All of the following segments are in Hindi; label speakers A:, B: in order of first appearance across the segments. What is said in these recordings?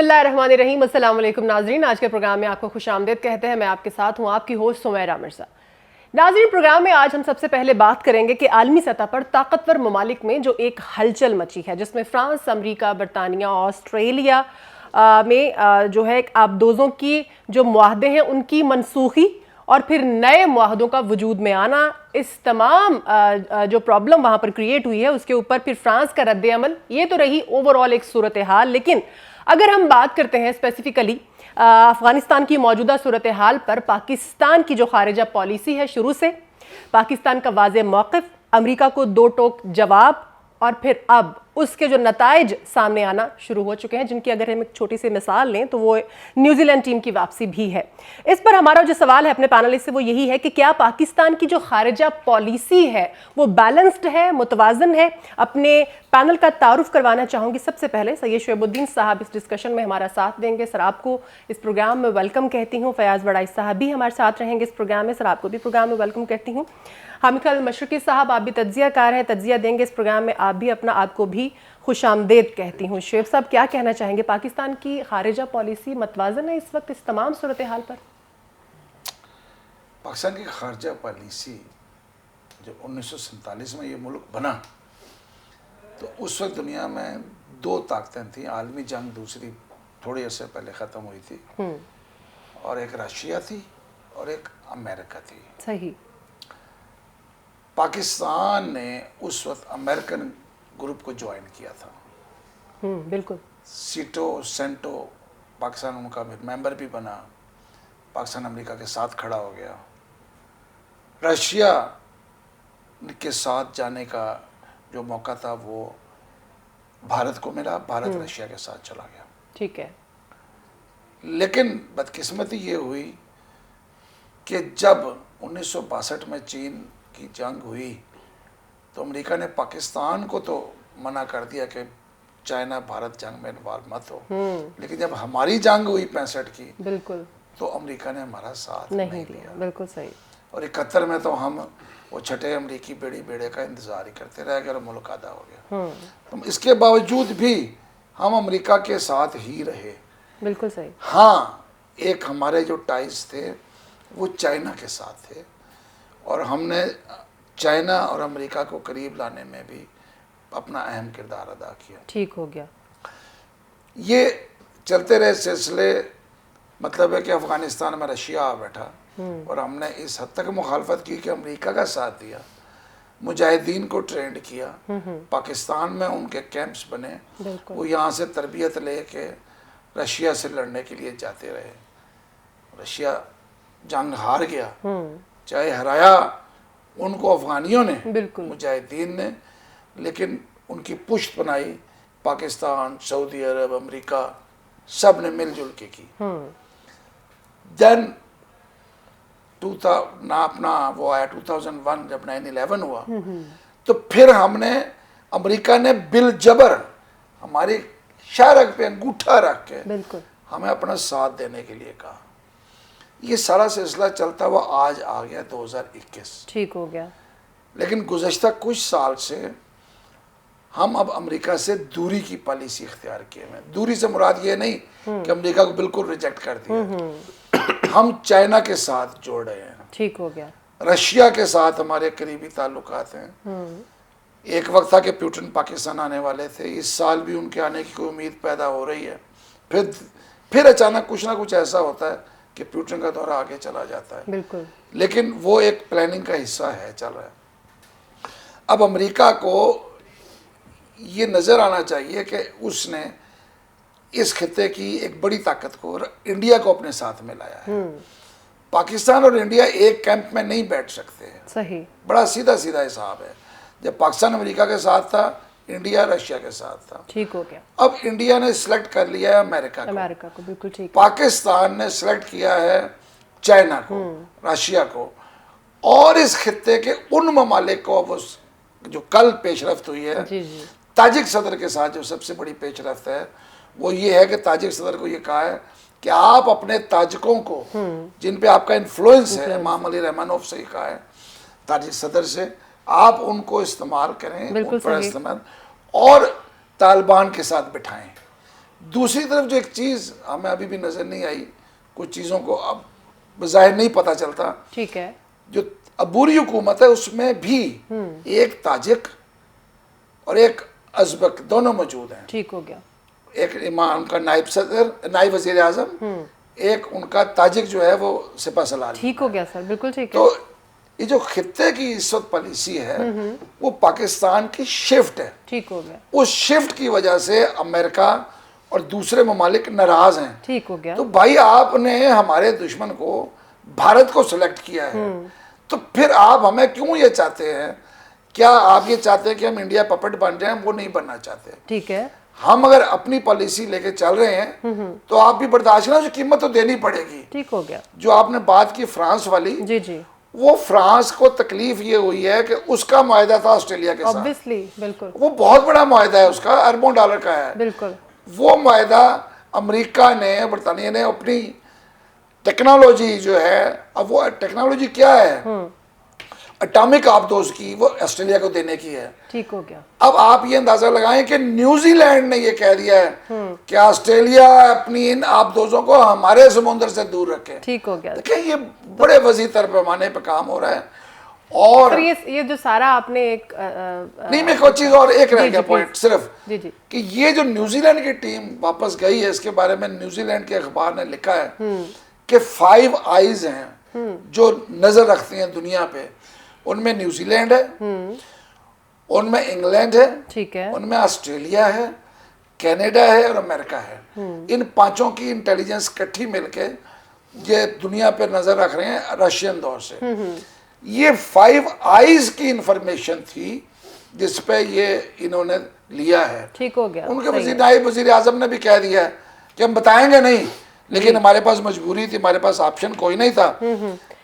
A: बिस्मिल्लाहिर्रहमानिर्रहीम। अस्सलाम वालेकुम नाज़रीन, आज के प्रोग्राम में आपको खुशामदीद कहते हैं। मैं आपके साथ हूँ आपकी होस्ट सुमैरा मिर्ज़ा। नाज़रीन, प्रोग्राम में आज हम सबसे पहले बात करेंगे कि आलमी सतह पर ताकतवर ममालिक में जो एक हलचल मची है, जिसमें फ्रांस, अमरीका, बरतानिया, ऑस्ट्रेलिया में जो है आबदोज़ों की जो मुआहदे हैं उनकी मनसूखी और फिर नए मुआहदों का वजूद में आना, इस तमाम जो प्रॉब्लम वहाँ पर क्रिएट हुई है उसके ऊपर फिर फ्रांस का रद्द अमल, ये तो रही ओवरऑल एक सूरत हाल। लेकिन अगर हम बात करते हैं स्पेसिफिकली अफगानिस्तान की मौजूदा सूरत हाल पर, पाकिस्तान की जो खारिजा पॉलिसी है, शुरू से पाकिस्तान का वाज़ेह मौक़िफ़, अमरीका को दो टोक जवाब और फिर अब उसके जो नताइज सामने आना शुरू हो चुके हैं, जिनकी अगर हम एक छोटी सी मिसाल लें तो वो न्यूजीलैंड टीम की वापसी भी है। इस पर हमारा जो सवाल है अपने पैनलिस्ट से वो यही है कि क्या पाकिस्तान की जो खारिजा पॉलिसी है वो बैलेंस्ड है, मुतवाज़न है? अपने पैनल का तारुफ करवाना चाहूँगी। सबसे पहले सैयद शुएबुद्दीन साहब इस डिस्कशन में हमारा साथ देंगे। सर, आपको इस प्रोग्राम में वेलकम कहती हूँ। फयाज़ वड़ाई साहब भी हमारे साथ रहेंगे इस प्रोग्राम में। सर, आपको भी प्रोग्राम में वेलकम कहती हूँ। हामिद अल मशरकी साहब, आप भी तज्ज़ियाकार हैं, तज्ज़िया देंगे इस प्रोग्राम में, आप भी अपना आपको भी खुशामदेद कहती हूँ। शुएब साहब, क्या कहना चाहेंगे? पाकिस्तान की खारिजा पॉलिसी मतवाज़न है इस वक्त इस तमाम सूरत हाल पर?
B: पाकिस्तान की खारजा पॉलिसी जब 1947 में ये मुल्क बना तो उस वक्त दुनिया में दो ताकतें थीं। आलमी जंग दूसरी थोड़ी अर्से पहले ख़त्म हुई थी, और एक रशिया थी और एक अमेरिका थी।
A: सही।
B: पाकिस्तान ने उस वक्त अमेरिकन ग्रुप को ज्वाइन किया था।
A: बिल्कुल।
B: सीटो सेंटो, पाकिस्तान उनका मेंबर भी बना, पाकिस्तान अमेरिका के साथ खड़ा हो गया। रशिया के साथ जाने का जो मौका था वो भारत को मिला, भारत रशिया के साथ चला गया।
A: ठीक है।
B: लेकिन बदकिस्मती ये हुई कि जब 1962 में चीन की जंग हुई तो अमेरिका ने पाकिस्तान को तो मना कर दिया कि चाइना भारत जंग में इन्वॉल्व मत हो, लेकिन जब हमारी जंग हुई 65 की, बिल्कुल, तो अमेरिका ने हमारा साथ नहीं दिया।
A: बिल्कुल सही।
B: और 71 में तो हम वो छठे अमेरिकी बेड़े का इंतजार ही करते रह गए और मुल्क आधा हो गया। तो इसके बावजूद भी हम अमेरिका के साथ ही रहे।
A: बिल्कुल सही।
B: हाँ, एक हमारे जो टाइज थे वो चाइना के साथ थे, और हमने चाइना और अमेरिका को करीब लाने में भी अपना अहम किरदार अदा किया।
A: ठीक हो गया।
B: ये चलते रहे सिलसिले, मतलब है कि अफगानिस्तान में रशिया आ बैठा और हमने इस हद तक मुखालफत की कि अमेरिका का साथ दिया, मुजाहिदीन को ट्रेंड किया, पाकिस्तान में उनके कैंप्स बने, वो यहाँ से तरबियत ले के रशिया से लड़ने के लिए जाते रहे। रशिया जंग हार गया, चाहे हराया उनको अफगानियों ने, मुजाहिदीन ने, लेकिन उनकी पुष्ट बनाई पाकिस्तान, सऊदी अरब, अमेरिका, सब ने मिलजुल के की। देन अपना वो आया 2001 जब 9/11 हुआ, तो फिर हमने, अमेरिका ने बिल जबर हमारी शारक पे अंगूठा रख के हमें अपना साथ देने के लिए कहा। ये सारा सिलसिला चलता हुआ आज आ गया 2021। ठीक हो गया। लेकिन गुज़श्ता कुछ साल से हम अब अमेरिका से दूरी की पॉलिसी इख्तियार किए हैं। दूरी से मुराद ये नहीं कि अमेरिका को बिल्कुल रिजेक्ट कर दिया, हम चाइना के साथ जोड़ रहे हैं। ठीक हो गया। रशिया के साथ हमारे करीबी ताल्लुकात हैं। एक वक्त था कि पुतिन पाकिस्तान आने वाले थे, इस साल भी उनके आने की कोई उम्मीद पैदा हो रही है। फिर अचानक कुछ ना कुछ ऐसा होता है कि पुतिन का दौरा आगे चला जाता है। बिल्कुल। लेकिन वो एक प्लानिंग का हिस्सा है, चल रहा है। अब अमेरिका को ये नज़र आना चाहिए कि उसने इस खित्ते की एक बड़ी ताकत को, इंडिया को अपने साथ में लाया है। पाकिस्तान और इंडिया एक कैंप में नहीं बैठ सकते हैं। सही। बड़ा सीधा सीधा हिसाब है। जब पाकिस्तान अमेरिका के साथ था, इंडिया रशिया के साथ था। ठीक हो गया। अब इंडिया ने सिलेक्ट कर लिया है अमेरिका को, बिल्कुल ठीक। पाकिस्तान ने सिलेक्ट किया है चाइना को, रशिया को, और इस खित्ते के उन ममालिक को, वो जो कल पेशरफ्त हुई है ताजिक सदर के साथ, जो सबसे बड़ी पेशरफ्त है वो ये है कि ताजिक सदर को ये कहा है कि आप अपने ताजिकों को, जिन पे आपका इन्फ्लुएंस है, इमाम अली रहमानोफ से ही कहा है ताजिक सदर से, आप उनको इस्तेमाल करें, उन पर इस्तेमाल, और तालिबान के साथ बिठाएं। दूसरी तरफ जो एक चीज़ हमें अभी भी नज़र नहीं आई, कुछ चीज़ों को अब बज़ाहिर नहीं पता चलता,
A: ठीक है,
B: जो अबूरी हुकूमत है उसमें भी एक ताजिक और एक अजबक दोनों मौजूद हैं।
A: ठीक हो गया।
B: एक इमाम उनका नायब सदर, नायब वजीर आजम, एक उनका ताजिक जो है वो सिपा सलार।
A: ठीक हो गया सर, बिल्कुल ठीक है।
B: तो ये जो खित्ते की इस वक्त पॉलिसी है वो पाकिस्तान की शिफ्ट है।
A: ठीक हो गया।
B: उस शिफ्ट की वजह से अमेरिका और दूसरे ममालिक नाराज हैं।
A: ठीक हो गया।
B: तो भाई आपने हमारे दुश्मन को, भारत को सिलेक्ट किया है, तो फिर आप हमें क्यों ये चाहते हैं? क्या आप ये चाहते हैं कि हम इंडिया पपेट बन जाएं? वो नहीं बनना चाहते।
A: ठीक है।
B: हम अगर अपनी पॉलिसी लेके चल रहे हैं तो आप भी बर्दाश्त ना, जो कीमत तो देनी पड़ेगी।
A: ठीक हो गया।
B: जो आपने बात की फ्रांस वाली,
A: जी जी,
B: वो फ्रांस को तकलीफ ये हुई है कि उसका मुआहदा था ऑस्ट्रेलिया के साथ,
A: ऑब्वियसली, बिल्कुल,
B: वो बहुत बड़ा मुआहदा है, उसका अरबों डॉलर का है।
A: बिल्कुल।
B: वो मुआहदा अमेरिका ने, बरतानिया ने अपनी टेक्नोलॉजी जो है, अब वो टेक्नोलॉजी क्या है, एटॉमिक आबदोज की, वो ऑस्ट्रेलिया को देने की है।
A: ठीक हो गया।
B: अब आप ये अंदाजा लगाएं कि न्यूजीलैंड ने ये कह दिया है कि ऑस्ट्रेलिया अपनी इन आबदोजों को हमारे समुद्र से दूर रखे।
A: ठीक हो गया।
B: देखिए ये बड़े वजीतर पैमाने पर काम हो रहा है। और
A: सर ये जो सारा आपने एक
B: नहीं, मैं कोई चीज और एक रह गया पॉइंट सिर्फ,
A: जी जी,
B: कि ये जो न्यूजीलैंड की टीम वापस गई है, इसके बारे में न्यूजीलैंड के अखबार ने लिखा है कि 5 आइज हैं जो नजर रखती हैं दुनिया पे। उनमें न्यूजीलैंड है, उनमें इंग्लैंड है,
A: ठीक है,
B: उनमें ऑस्ट्रेलिया है, कनाडा है और अमेरिका है। इन पांचों की इंटेलिजेंस इकट्ठी मिलके ये दुनिया पे नजर रख रहे हैं रशियन दौर से। ये 5 आइज की इंफॉर्मेशन थी जिस पे ये इन्होंने लिया है।
A: ठीक हो गया।
B: उनके नायब वजीर आजम ने भी कह दिया है कि हम बताएंगे नहीं, लेकिन हमारे पास मजबूरी थी, हमारे पास ऑप्शन कोई नहीं था,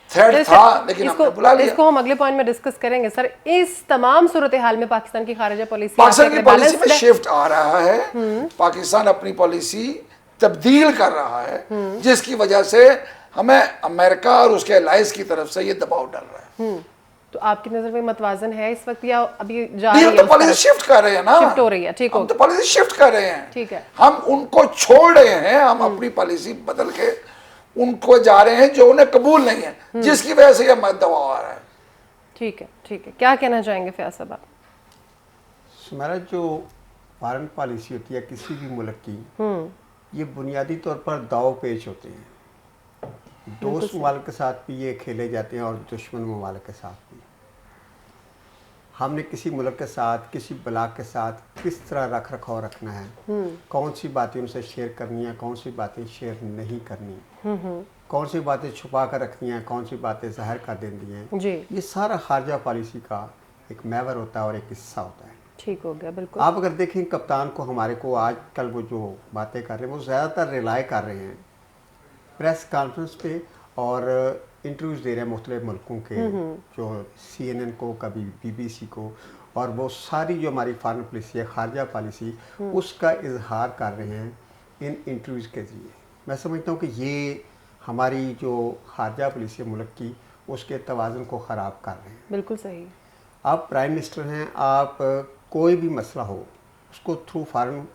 B: थ्रेट था, लेकिन हमने बुला लिया।
A: इसको हम अगले पॉइंट में डिस्कस करेंगे सर। इस तमाम सूरत हाल में पाकिस्तान की खारिजा पॉलिसी,
B: पाकिस्तान की पॉलिसी में शिफ्ट आ रहा है। पाकिस्तान अपनी पॉलिसी तब्दील कर रहा है, जिसकी वजह से हमें अमेरिका और उसके अलायंस की तरफ से ये दबाव डाल रहा है।
A: तो आपकी नजर में मतवाजन है इस वक्त या अभी जा रही है?
B: हम तो पॉलिसी शिफ्ट कर रहे हैं ना,
A: शिफ्ट हो रही है। ठीक हो,
B: हम तो पॉलिसी शिफ्ट कर रहे हैं।
A: ठीक है,
B: हम उनको छोड़ रहे हैं, हम अपनी पॉलिसी बदल के उनको जा रहे हैं जो उन्हें कबूल नहीं है, जिसकी वजह से यह दबाव आ रहा है।
A: ठीक है, ठीक है। क्या कहना चाहेंगे फयाज साहब आप?
C: हमारा जो फॉरेन पॉलिसी होती है किसी भी मुल्क की, ये बुनियादी तौर पर दाव पेच होते हैं। दोस्त ममालिक के साथ भी ये खेले जाते हैं और दुश्मन ममालिक के साथ भी। हमने किसी मुल्क के साथ, किसी ब्लाक के साथ किस तरह रख रखाव रखना है, कौन सी बातें उनसे शेयर करनी है, कौन सी बातें शेयर नहीं करनी, कौन सी बातें छुपा कर रखनी है, कौन सी बातें ज़ाहिर कर देनी है,
A: जी,
C: ये सारा खारजा पॉलिसी का एक महवर होता है और एक हिस्सा होता है।
A: ठीक हो गया, बिल्कुल।
C: आप अगर देखें कप्तान को, हमारे को आजकल वो जो बातें कर रहे हैं वो ज़्यादातर रिलाई कर रहे हैं प्रेस कॉन्फ्रेंस पे और इंटरव्यूज़ दे रहे हैं मुख्तलिफ मुल्कों के, जो CNN को, कभी BBC को, और वो सारी जो हमारी फॉरेन पॉलिसी है, खारजा पॉलिसी, उसका इजहार कर रहे हैं इन इंटरव्यूज़ के ज़रिए। मैं समझता हूँ कि ये हमारी जो खारजा पॉलिसी है मुल्क की, उसके तवाज़ुन को ख़राब कर रहे हैं।
A: बिल्कुल सही।
C: आप प्राइम मिनिस्टर हैं, आप कोई भी मसला हो उसको थ्रू फॉरेन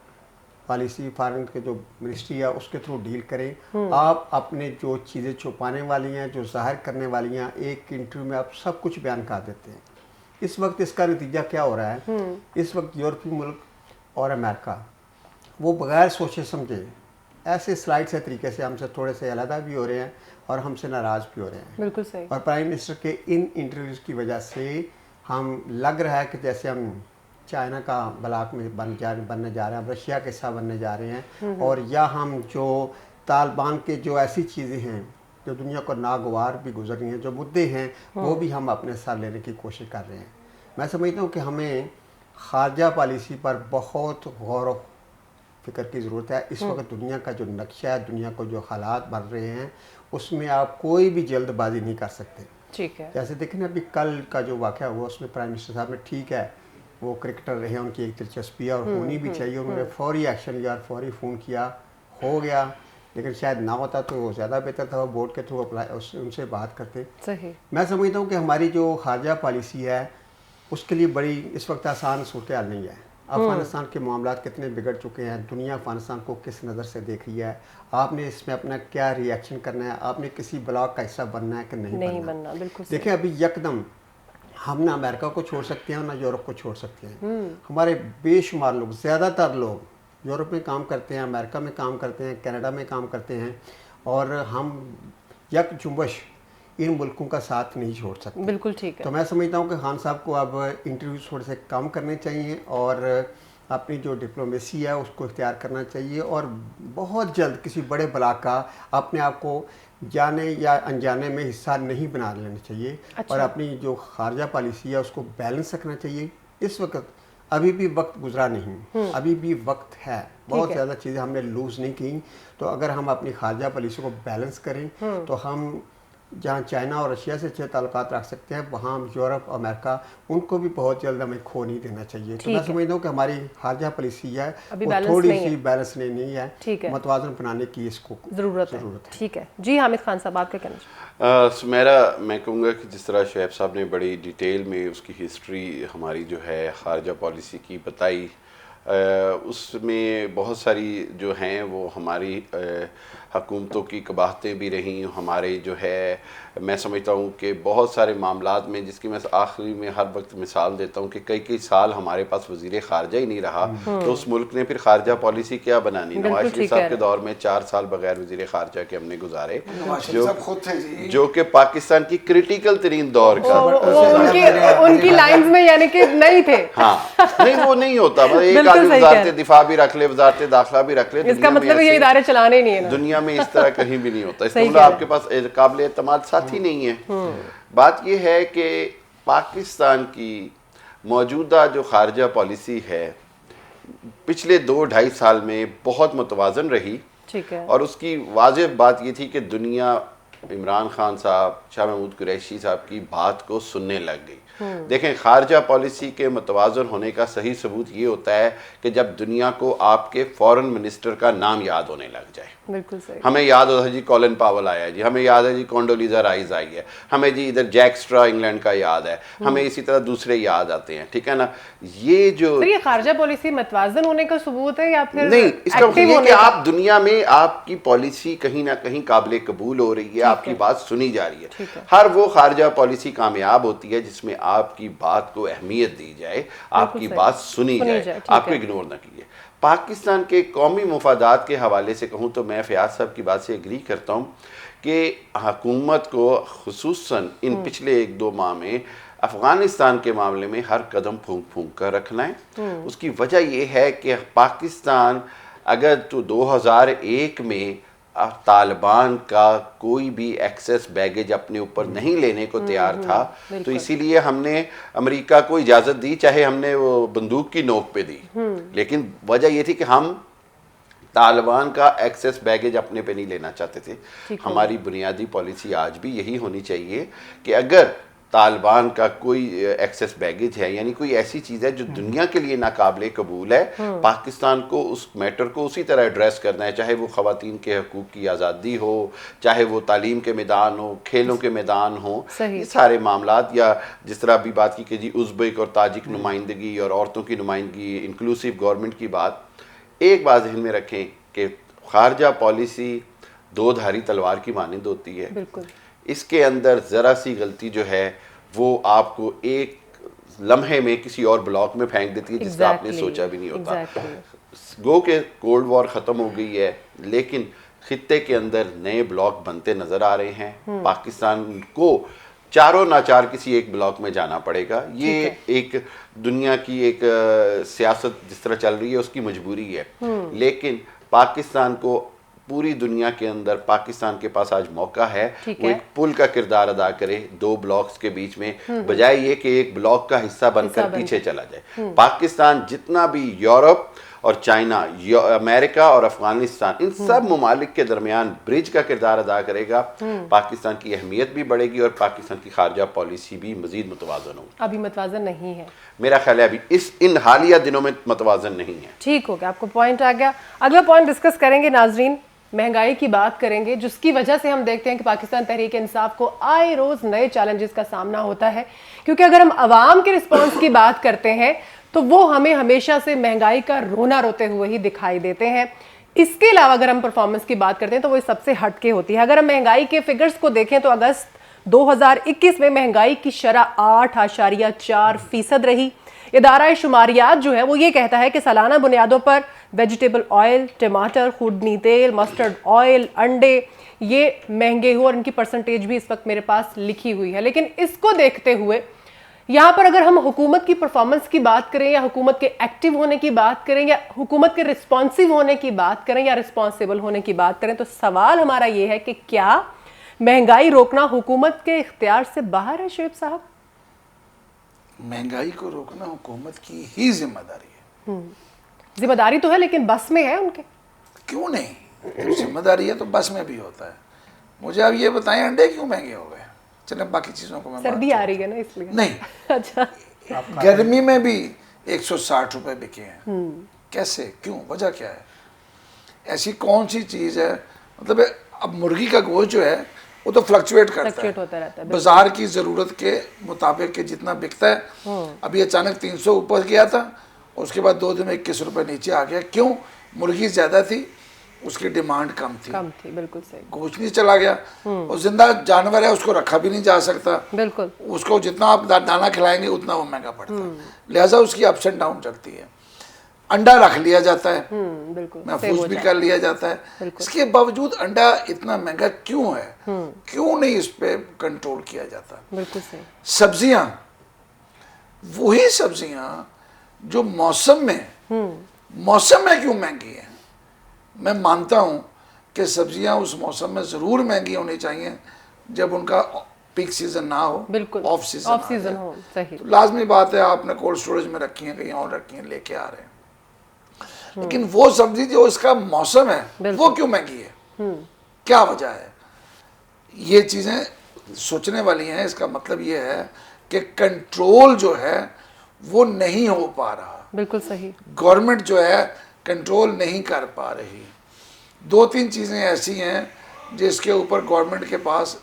C: पॉलिसी, फॉरेन के जो मिनिस्ट्री है उसके थ्रू डील करें। आप अपने जो चीज़ें छुपाने वाली हैं, जो ज़ाहिर करने वाली हैं, एक इंटरव्यू में आप सब कुछ बयान कर देते हैं। इस वक्त इसका नतीजा क्या हो रहा है? इस वक्त यूरोपीय मुल्क और अमेरिका वो बगैर सोचे समझे ऐसे स्लाइड से तरीके से हमसे थोड़े से अलग भी हो रहे हैं और हमसे नाराज़ भी हो रहे हैं।
A: बिल्कुल सही। और
C: प्राइम मिनिस्टर के इन इंटरव्यूज़ की वजह से हम लग रहा है कि जैसे हम चाइना का ब्लॉक में बनने जा रहे हैं, रशिया के हिस्सा बनने जा रहे हैं, और या हम जो तालिबान के जो ऐसी चीज़ें हैं जो दुनिया को नागवार भी गुजर रही हैं, जो मुद्दे हैं वो भी हम अपने साथ लेने की कोशिश कर रहे हैं। मैं समझता हूँ कि हमें खारजा पॉलिसी पर बहुत गौर व फिक्र की ज़रूरत है। इस वक्त दुनिया का जो नक्शा है, दुनिया को जो हालात बन रहे हैं, उसमें आप कोई भी जल्दबाजी नहीं कर सकते।
A: ठीक है।
C: जैसे देखें ना, अभी कल का जो वाक़या हुआ उसमें प्राइम मिनिस्टर साहब ने, ठीक है वो क्रिकेटर रहे, उनकी एक दिलचस्पी है और होनी भी चाहिए, उन्होंने फौरी एक्शन लिया, फौरी फ़ोन किया, हो गया, लेकिन शायद ना होता तो ज़्यादा बेहतर था, वो बोर्ड के थ्रू अप्लाई उनसे बात करते।
A: सही। मैं
C: समझता हूँ कि हमारी जो खारजा पॉलिसी है उसके लिए बड़ी इस वक्त आसान सूरत हाल नहीं है। अफगानिस्तान के मामलात कितने बिगड़ चुके हैं, दुनिया अफगानिस्तान को किस नज़र से देख रही है, आपने इसमें अपना क्या रिएक्शन करना है, आपने किसी ब्लॉक का हिस्सा बनना है कि नहीं बनना।
A: बिल्कुल
C: देखिए अभी यकदम हम ना अमेरिका को छोड़ सकते हैं ना यूरोप को छोड़ सकते हैं। हमारे बेशुमार लोग, ज़्यादातर लोग यूरोप में काम करते हैं, अमेरिका में काम करते हैं, कनाडा में काम करते हैं, और हम यकजुंबश इन मुल्कों का साथ नहीं छोड़ सकते।
A: बिल्कुल ठीक है।
C: तो मैं समझता हूँ कि खान साहब को अब इंटरव्यू थोड़े से कम करने चाहिए और अपनी जो डिप्लोमेसी है उसको इख्तियार करना चाहिए, और बहुत जल्द किसी बड़े ब्लॉक का अपने आप को जाने या अनजाने में हिस्सा नहीं बना लेना चाहिए।
A: अच्छा।
C: और अपनी जो खारजा पॉलिसी है उसको बैलेंस रखना चाहिए। इस वक्त अभी भी वक्त गुजरा नहीं, अभी भी वक्त है, बहुत ज़्यादा चीज़ें हमने लूज़ नहीं की। तो अगर हम अपनी खारजा पॉलिसी को बैलेंस करें तो हम जहाँ चाइना और रशिया से अच्छे ताल्लुकात रख सकते हैं, वहाँ हम यूरोप, अमेरिका, उनको भी बहुत जल्द हमें खो नहीं देना चाहिए। तो मैं समझता हूँ कि हमारी खारजा पॉलिसी है वो थोड़ी सी बैलेंस नहीं है, मतवाजन बनाने की इसको ज़रूरत है।
A: ठीक है जी, हामिद खान साहब आपका कहना?
D: सुमेरा, मैं कहूँगा कि जिस तरह शुएब साहब ने बड़ी डिटेल में उसकी हिस्ट्री हमारी जो है खारजा पॉलिसी की बताई, उसमें बहुत सारी जो हैं वो हमारी हुकूमतों की कबाहतें भी रहीं। हमारे जो है मैं समझता हूँ कि बहुत सारे मामलात में, जिसकी मैं आखिरी में हर वक्त मिसाल देता हूँ कि कई साल हमारे पास वज़ीर ख़ारजा ही नहीं रहा, तो उस मुल्क ने फिर ख़ारजा पॉलिसी क्या बनानी। नवाज शरीफ साहब के दौर में 4 साल बगैर वज़ीर ख़ारजा के हमने गुजारे, जो कि पाकिस्तान की क्रिटिकल तरीन दौर का
A: उनकी लाइंस में यानी कि नहीं थे।
D: हाँ, नहीं वो नहीं होता, मतलब एक आदमी वज़ारत दिफा भी रख ले, वज़ारत दाखिला भी रख ले,
A: इसका मतलब ये इदारे चलाने ही नहीं है
D: दुनिया में इस तरह कहीं भी नहीं होता। इसका मतलब आपके पास काबिल एतमाद साथी नहीं है। बात यह है कि पाकिस्तान की मौजूदा जो खारजा पॉलिसी है पिछले 2-2.5 साल में बहुत मुतवाज़न रही।
A: ठीक है।
D: और उसकी वाजिब बात ये थी कि दुनिया इमरान खान साहब, शाह महमूद कुरैशी साहब की बात को सुनने लग गई। देखें, खारजा पॉलिसी के मुतवाज़न होने का सही सबूत ये होता है कि जब दुनिया को आपके फॉरेन मिनिस्टर का नाम याद होने लग जाए।
A: बिल्कुल सही।
D: हमें याद होता है जी कॉलिन पावल आया जी, हमें याद है जी कोंडोलीजा राइस आई है, हमें जी इधर जैक स्ट्रॉ इंग्लैंड का याद है, हमें इसी तरह दूसरे याद आते हैं। ठीक है ना, ये जो
A: तो ये खारजा पॉलिसी मतवाज़न होने का सबूत है या फिर
D: नहीं, इसका मतलब ये कि आप दुनिया में आपकी पॉलिसी कहीं ना कहीं काबिल कबूल हो रही है, आपकी बात सुनी जा रही है। हर वो खारजा पॉलिसी कामयाब होती है जिसमें आपकी बात को अहमियत दी जाए, आपकी बात सुनी जाए, आपको इग्नोर ना किए। पाकिस्तान के कौमी मुफादात के हवाले से कहूँ तो मैं फयाज साहब की बात से एग्री करता हूँ कि हुकूमत को खुसूसन इन पिछले 1-2 माह में अफ़गानिस्तान के मामले में हर कदम फूंक कर रखना है। उसकी वजह यह है कि पाकिस्तान अगर तो 2001 में तालिबान का कोई भी एक्सेस बैगेज अपने ऊपर नहीं लेने को तैयार था, तो इसीलिए हमने अमेरिका को इजाज़त दी, चाहे हमने वो बंदूक की नोक पे दी, लेकिन वजह ये थी कि हम तालिबान का एक्सेस बैगेज अपने पे नहीं लेना चाहते थे। हमारी बुनियादी पॉलिसी आज भी यही होनी चाहिए कि अगर तालिबान का कोई एक्सेस बैगेज है, यानी कोई ऐसी चीज़ है जो दुनिया के लिए नाकाबिले कबूल है, पाकिस्तान को उस मैटर को उसी तरह एड्रेस करना है, चाहे वो ख़वातीन के हकूक़ की आज़ादी हो, चाहे वो तालीम के मैदान हो, खेलों के मैदान हो, ये सारे मामलात, या जिस तरह अभी बात की कि जी उज़्बेक और ताजिक नुमाइंदगी और औरतों की नुमाइंदगी, इंक्लूसिव गवर्नमेंट की बात। एक बात ज़हन में रखें कि खारजा पॉलिसी 2 धारी तलवार की मानिंद होती है।
A: बिल्कुल।
D: इसके अंदर ज़रा सी गलती जो है वो आपको एक लम्हे में किसी और ब्लॉक में फेंक देती है जिसका आपने सोचा भी नहीं होता। गो के कोल्ड वॉर ख़त्म हो गई है, लेकिन खित्ते के अंदर नए ब्लॉक बनते नज़र आ रहे हैं। पाकिस्तान को चारों नाचार किसी एक ब्लॉक में जाना पड़ेगा। ये एक दुनिया की एक सियासत जिस तरह चल रही है उसकी मजबूरी है, लेकिन पाकिस्तान को पूरी दुनिया के अंदर पाकिस्तान के पास आज मौका है वो एक पुल का किरदार अदा करे 2 ब्लॉक्स के बीच में, बजाय ये कि एक ब्लॉक का हिस्सा बनकर पीछे चला जाए। पाकिस्तान जितना भी यूरोप और चाइना, अमेरिका और अफगानिस्तान, इन सब ममालिक के दरमियान ब्रिज का किरदार अदा करेगा, पाकिस्तान की अहमियत भी बढ़ेगी और पाकिस्तान की खारजा पॉलिसी भी मजीद मुतवाज़न होगी।
A: अभी मुतवाज़न नहीं है,
D: मेरा ख्याल है अभी इन हालिया दिनों में मुतवाज़न नहीं है।
A: ठीक हो गया, आपको पॉइंट आ गया। अगला पॉइंट डिस्कस करेंगे नाजरीन, महंगाई की बात करेंगे, जिसकी वजह से हम देखते हैं कि पाकिस्तान तहरीक इंसाफ को आए रोज नए चैलेंजेस का सामना होता है। क्योंकि अगर हम आवाम के रिस्पांस की बात करते हैं तो वो हमें हमेशा से महंगाई का रोना रोते हुए ही दिखाई देते हैं। इसके अलावा अगर हम परफॉर्मेंस की बात करते हैं तो वो सबसे हटके होती है। अगर हम महंगाई के फिगर्स को देखें तो अगस्त 2021 में महंगाई की शरह 8.4% रही। इदारा शुमारियात जो है वो ये कहता है कि सालाना बुनियादों पर वेजिटेबल ऑयल, टमाटर, खुर्दनी तेल, मस्टर्ड ऑयल, अंडे ये महंगे हुए और इनकी परसेंटेज भी इस वक्त मेरे पास लिखी हुई है। लेकिन इसको देखते हुए यहाँ पर अगर हम हुकूमत की परफॉर्मेंस की बात करें या हुकूमत के एक्टिव होने की बात करें या हुकूमत के रिस्पॉन्सिव होने की बात करें या रिस्पॉन्सिबल होने की बात करें, तो सवाल हमारा ये है कि क्या महंगाई रोकना हुकूमत के इख्तियार से बाहर है? शुएब साहब,
B: महंगाई को रोकना हुकूमत की ही जिम्मेदारी है।
A: जिम्मेदारी तो है लेकिन बस में है उनके?
B: क्यों नहीं, जब जिम्मेदारी है तो बस में भी होता है। मुझे आप ये बताएं, अंडे क्यों महंगे हो गए? चले बाकी चीजों को मैं
A: सर्दी आ रही है ना इसलिए।
B: नहीं,
A: अच्छा,
B: गर्मी में भी 160 रुपए बिके हैं। कैसे, क्यों, वजह क्या है? ऐसी कौन सी चीज है? मतलब अब मुर्गी का गोश्त जो है वो तो फ्लक्चुएट करता है,
A: होता रहता है,
B: बाजार की जरूरत के मुताबिक के जितना बिकता है। अभी अचानक 300 ऊपर गया था, उसके बाद 2 दिन में 21 रुपए नीचे आ गया। क्यों? मुर्गी ज्यादा थी, उसकी डिमांड कम थी,
A: बिल्कुल सही।
B: गोश्त नहीं चला गया। और जिंदा जानवर है, उसको रखा भी नहीं जा सकता,
A: बिल्कुल।
B: उसको जितना आप दाना खिलाएंगे उतना वो महंगा पड़ता है, लिहाजा उसकी अप्स एंड डाउन चलती है। अंडा रख लिया जाता है,
A: बिल्कुल
B: महफूज भी कर लिया जाता है। इसके बावजूद अंडा इतना महंगा क्यों है? क्यों नहीं इस पे कंट्रोल किया जाता?
A: बिल्कुल सही।
B: सब्जियां, वही सब्जियां जो मौसम में क्यों महंगी है? मैं मानता हूं कि सब्जियां उस मौसम में जरूर महंगी होनी चाहिए जब उनका पीक सीजन ना हो,
A: बिल्कुल
B: ऑफ सीजन
A: हो। सही।
B: तो लाजमी बात है, आपने कोल्ड स्टोरेज में रखी है, कहीं और रखी है, लेके आ रहे हैं। लेकिन वो सब्जी जो इसका मौसम है वो क्यों महंगी है? क्या वजह है? ये चीजें सोचने वाली हैं। इसका मतलब ये है कि कंट्रोल जो है वो नहीं हो पा रहा।
A: बिल्कुल सही।
B: गवर्नमेंट जो है कंट्रोल नहीं कर पा रही। 2-3 चीजें ऐसी हैं जिसके ऊपर गवर्नमेंट के पास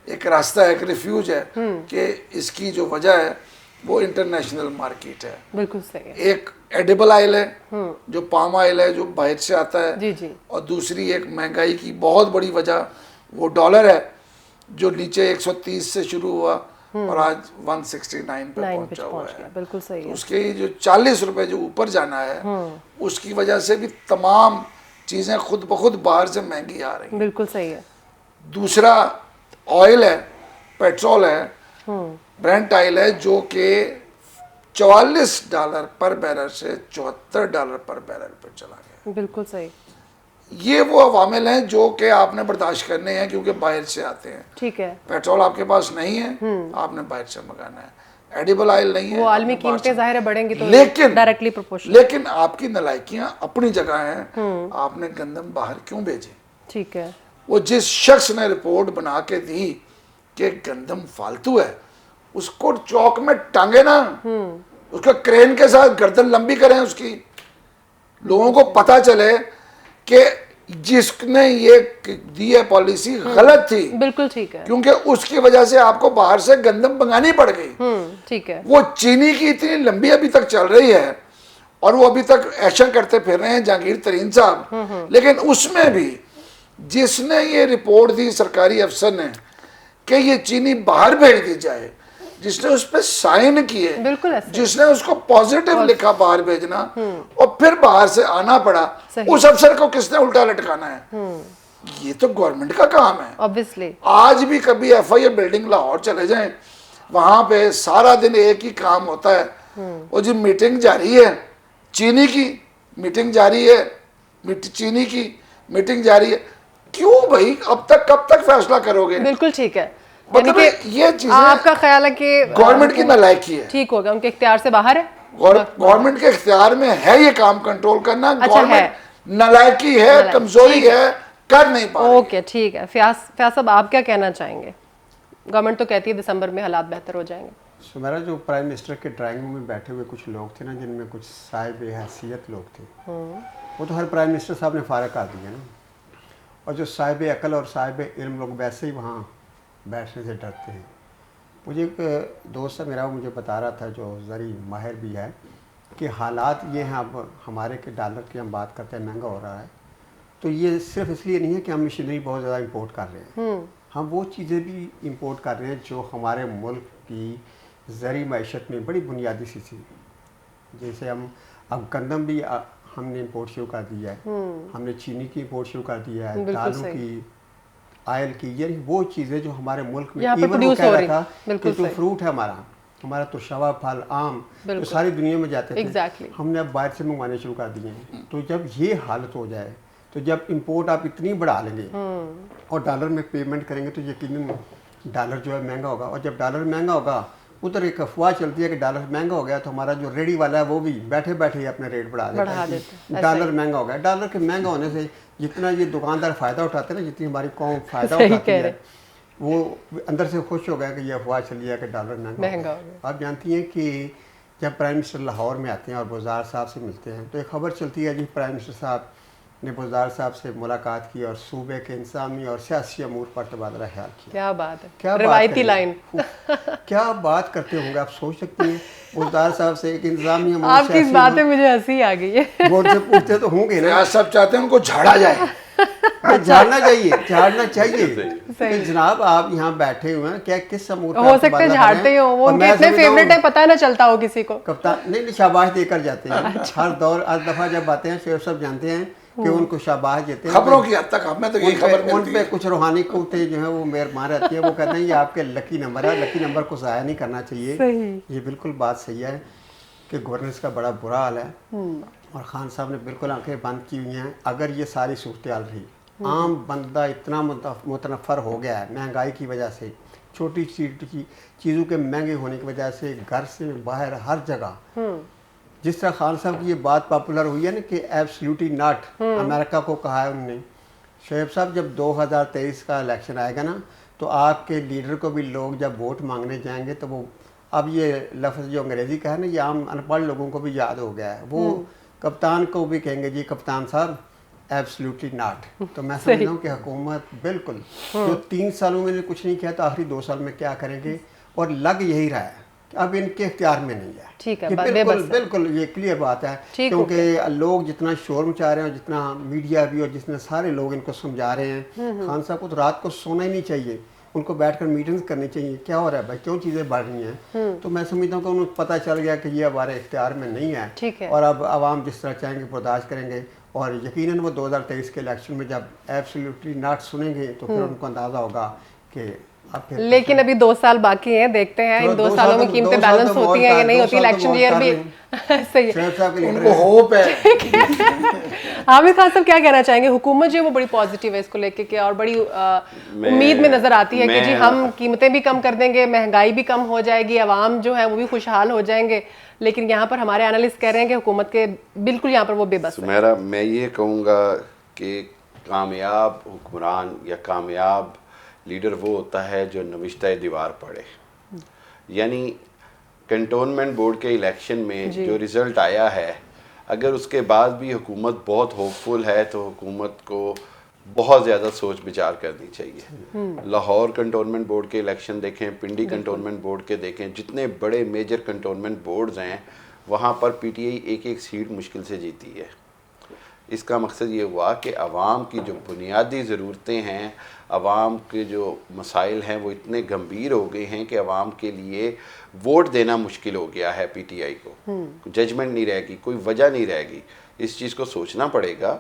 B: एक रास्ता है, एक रिफ्यूज है कि इसकी जो वजह है वो इंटरनेशनल मार्केट है।
A: बिल्कुल सही है।
B: एक एडिबल ऑयल है, जो पाम ऑयल है, जो बाहर से आता है।
A: जी जी।
B: और दूसरी एक महंगाई की बहुत बड़ी वजह वो डॉलर है, जो नीचे 130 से शुरू हुआ और आज 169 पे पहुंचा हुआ है।
A: बिल्कुल सही है।
B: उसके जो 40 रुपए जो ऊपर जाना है, उसकी वजह से भी तमाम चीजें खुद ब खुद बाहर से महंगी आ रही हैं।
A: बिल्कुल सही है।
B: दूसरा ऑयल है, पेट्रोल है, ब्रेंट ऑयल है, जो कि $44 पर बैरल से $74 पर बैरल पर चला गया।
A: बिल्कुल सही।
B: ये वो अवामिल हैं जो कि आपने बर्दाश्त करने हैं क्योंकि बाहर से आते हैं।
A: ठीक है।
B: पेट्रोल आपके पास नहीं है, आपने बाहर से मंगाना है। एडिबल ऑयल नहीं है,
A: वो आलमी कीमतें जाहिर है बढ़ेंगी तो
B: लेकिन
A: डायरेक्टली प्रोपोर्शनल।
B: लेकिन आपकी नलायकियां अपनी जगह हैं। आपने गंदम बाहर क्यों भेजे?
A: ठीक है।
B: वो जिस शख्स ने रिपोर्ट बना के दी कि गंदम फालतू है, उसको चौक में टांगे ना, उसका क्रेन के साथ गर्दन लंबी करें उसकी, लोगों को पता चले कि जिसने ये दी है पॉलिसी गलत थी।
A: बिल्कुल ठीक है।
B: क्योंकि उसकी वजह से आपको बाहर से गंदम मंगानी पड़ गई।
A: ठीक है।
B: वो चीनी की इतनी लंबी अभी तक चल रही है और वो अभी तक ऐशा करते फिर रहे हैं जहांगीर तरीन साहब। लेकिन उसमें भी जिसने ये रिपोर्ट दी सरकारी अफसर ने कि ये चीनी बाहर भेज दी जाए, जिसने उस पर साइन किए,
A: बिल्कुल ऐसे।
B: जिसने उसको पॉजिटिव लिखा बाहर भेजना और फिर बाहर से आना पड़ा, उस अफसर को किसने उल्टा लटकाना है? ये तो गवर्नमेंट का काम है।
A: ऑब्वियसली
B: आज भी कभी FIA बिल्डिंग लाहौर चले जाएं, वहां पे सारा दिन एक ही काम होता है, वो जी मीटिंग जारी है, चीनी की मीटिंग जारी है, चीनी की मीटिंग जारी है। क्यों भाई? अब तक कब तक फैसला करोगे?
A: बिल्कुल ठीक है।
B: मतलब ये चीजें
A: आपका ख्याल है कि
B: गवर्नमेंट की नालायकी है,
A: ठीक हो गया, उनके इख्तियार से बाहर है।
B: गवर्नमेंट के इख्तियार में है ये काम कंट्रोल करना।
A: अच्छा,
B: गवर्नमेंट नालायकी है, कमजोरी है, कर नहीं पा रही।
A: ओके ठीक है। फयाज साहब, आप क्या कहना चाहेंगे? गवर्नमेंट तो कहती है दिसंबर में हालात बेहतर हो जाएंगे।
C: सुमेरा, जो प्राइम मिनिस्टर के ड्राइंग रूम में बैठे हुए कुछ लोग थे ना, जिनमें कुछ साहिब हैसियत लोग थे, वो तो हर प्राइम मिनिस्टर साहब ने फारग कर दिया ना। और जो साहिब अकल और साहिब इल्म लोग वैसे ही वहाँ बैठने से डरते हैं। मुझे एक दोस्त है मेरा, वो मुझे बता रहा था, जो ज़री माहिर भी है, कि हालात ये हैं अब हमारे के डॉलर की हम बात करते हैं महंगा हो रहा है, तो ये सिर्फ इसलिए नहीं है कि हम मशीनरी बहुत ज़्यादा इंपोर्ट कर रहे हैं, हम वो चीज़ें भी इंपोर्ट कर रहे हैं जो हमारे मुल्क की ज़री मैशत में बड़ी बुनियादी सी चीज़, जैसे हम अब गंदम भी हमने इंपोर्ट शुरू कर दिया है, हमने चीनी की इंपोर्ट शुरू कर दिया है, दालों की, आयल की, ये वो चीज़ें जो हमारे मुल्क में, इवन वो कह रहा था कि जो फ्रूट है हमारा तुशावा, फल, आम जो सारी दुनिया में जाते थे, हमने अब बाहर से मंगवाने शुरू कर दिए हैं। तो जब ये हालत हो जाए, तो जब इंपोर्ट आप इतनी बढ़ा लेंगे और डॉलर में पेमेंट करेंगे, तो यकीनन डॉलर जो है महंगा होगा, और जब डॉलर महंगा होगा, उधर एक अफवाह चलती है कि डॉलर महंगा हो गया तो हमारा जो रेडी वाला है वो भी बैठे बैठे ही अपने रेट बढ़ा देता है, डॉलर महंगा हो गया। डॉलर के महंगा होने से जितना ये दुकानदार फ़ायदा उठाते हैं ना, जितनी हमारी कौम फ़ायदा उठाती है, वो अंदर से खुश हो गया कि ये अफवाह चली है कि डॉलर महंगा हो गया। आप जानती हैं कि जब प्राइम मिनिस्टर लाहौर में आते हैं और बुज़दार साहब से मिलते हैं, तो एक खबर चलती है जी प्राइम मिनिस्टर साहब ने बुज़दार साहब से मुलाकात की और सूबे के इंसानी और सियासी अमूर पर तबादला ख्याल किया।
A: क्या बात है,
C: क्या
A: रिवायती लाइन
C: क्या बात करते होंगे, आप सोच सकते हैं बुज़दार साहब से एक इंतजामी अमूर,
A: आपकी इस बात में मुझे हंसी आ गई है।
C: वो से पूछते तो होंगे ना,
B: सब चाहते हैं उनको झाड़ा जाए।
C: झाड़ना चाहिए कि जनाब आप यहाँ बैठे हुए हैं, क्या किस समूह
A: हो सकता है झाड़ते हो, वो उनके इतने फेवरेट है, पता ना चलता हो किसी को।
C: कप्तान नहीं शाबाश देकर जाते हैं हर दौर, हर दफा जब आते हैं शेर साहब जानते हैं कि उनको शाबाश देते हैं।
B: खबरों की हद तक हमें तो यही खबर मिलती है।
C: उन पे कुछ रूहानी कुत्ते जो है वो मेहरबान रहती है, वो कहते हैं ये आपके लकी नंबर है, लकी नंबर को ज़ाया नहीं करना चाहिए। ये बिल्कुल बात सही है कि गवर्नेंस का बड़ा बुरा हाल है, और खान साहब ने बिल्कुल आंखें बंद की हुई हैं। अगर ये सारी सूरत हाल रही, आम बंदा इतना मुतनफ़र हो गया है महंगाई की वजह से, छोटी चीज़ों के महंगे होने की वजह से, घर से बाहर हर जगह, जिस तरह खान साहब की ये बात पॉपुलर हुई है ना कि एब्सोल्युटली नॉट, अमेरिका को कहा है उन्होंने। शोएब साहब जब 2023 का इलेक्शन आएगा ना, तो आपके लीडर को भी लोग जब वोट मांगने जाएंगे, तो वो अब ये लफ्ज़ जो अंग्रेज़ी का है ना, ये आम अनपढ़ लोगों को भी याद हो गया है, वो कप्तान को भी कहेंगे जी कप्तान साहब एब्सोल्युटली नॉट। तो मैं समझता हूँ कि हुकूमत बिल्कुल जो 3 सालों में कुछ नहीं किया, तो आखिरी 2 साल में क्या करेंगे, और लग यही रहा है अब इनके इख्तियार में नहीं है।
A: ठीक है,
C: बिल्कुल ये क्लियर बात है, क्योंकि लोग जितना शोर मचा रहे हैं, और जितना मीडिया भी और जितने सारे लोग इनको समझा रहे हैं, खान साहब को तो रात को सोना ही नहीं चाहिए, उनको बैठकर मीटिंग्स करनी चाहिए, क्या हो रहा है भाई, क्यों चीज़ें बढ़ रही हैं। तो मैं समझता हूँ कि उनको पता चल गया कि ये हमारे इख्तियार में नहीं है, और अब आवाम जिस तरह चाहेंगे बर्दाश्त करेंगे, और यकीनन वो 2023 के इलेक्शन में जब एब्सोल्युटली नॉट सुनेंगे, तो फिर उनको अंदाज़ा होगा कि
A: लेकिन अभी 2 साल बाकी हैं, देखते हैं इन 2 सालों में कीमतें बैलेंस होती हैं या नहीं होती। इलेक्शन ईयर भी सही है,
B: उनको होप है।
A: हामिद खान साहब क्या कहना चाहेंगे, हुकूमत जो है वो बड़ी पॉजिटिव है इसको लेके के, और बड़ी उम्मीद में नजर आती है कि जी हम कीमतें भी कम कर देंगे, महंगाई भी कम हो जाएगी, आवाम जो है वो भी खुशहाल हो जाएंगे, लेकिन यहाँ पर हमारे एनालिस्ट कह रहे हैं कि हुकूमत के बिल्कुल यहाँ पर वो बेबस है।
D: मैं ये कहूँगा कि कामयाब हुक्मरान या कामयाब लीडर वो होता है जो नविश्ता दीवार पढ़े। यानी कैंटोनमेंट बोर्ड के इलेक्शन में जो रिज़ल्ट आया है, अगर उसके बाद भी हुकूमत बहुत होपफुल है, तो हुकूमत को बहुत ज़्यादा सोच विचार करनी चाहिए। लाहौर कैंटोनमेंट बोर्ड के इलेक्शन देखें, पिंडी कैंटोनमेंट बोर्ड के देखें, जितने बड़े मेजर कैंटोनमेंट बोर्ड्स हैं, वहाँ पर पीटीआई एक सीट मुश्किल से जीती है। इसका मकसद ये हुआ कि आवाम की जो बुनियादी ज़रूरतें हैं, आवाम के जो मसाइल हैं, वो इतने गंभीर हो गए हैं कि आवाम के लिए वोट देना मुश्किल हो गया है। पीटीआई को जजमेंट नहीं रहेगी, कोई वजह नहीं रहेगी। इस चीज़ को सोचना पड़ेगा।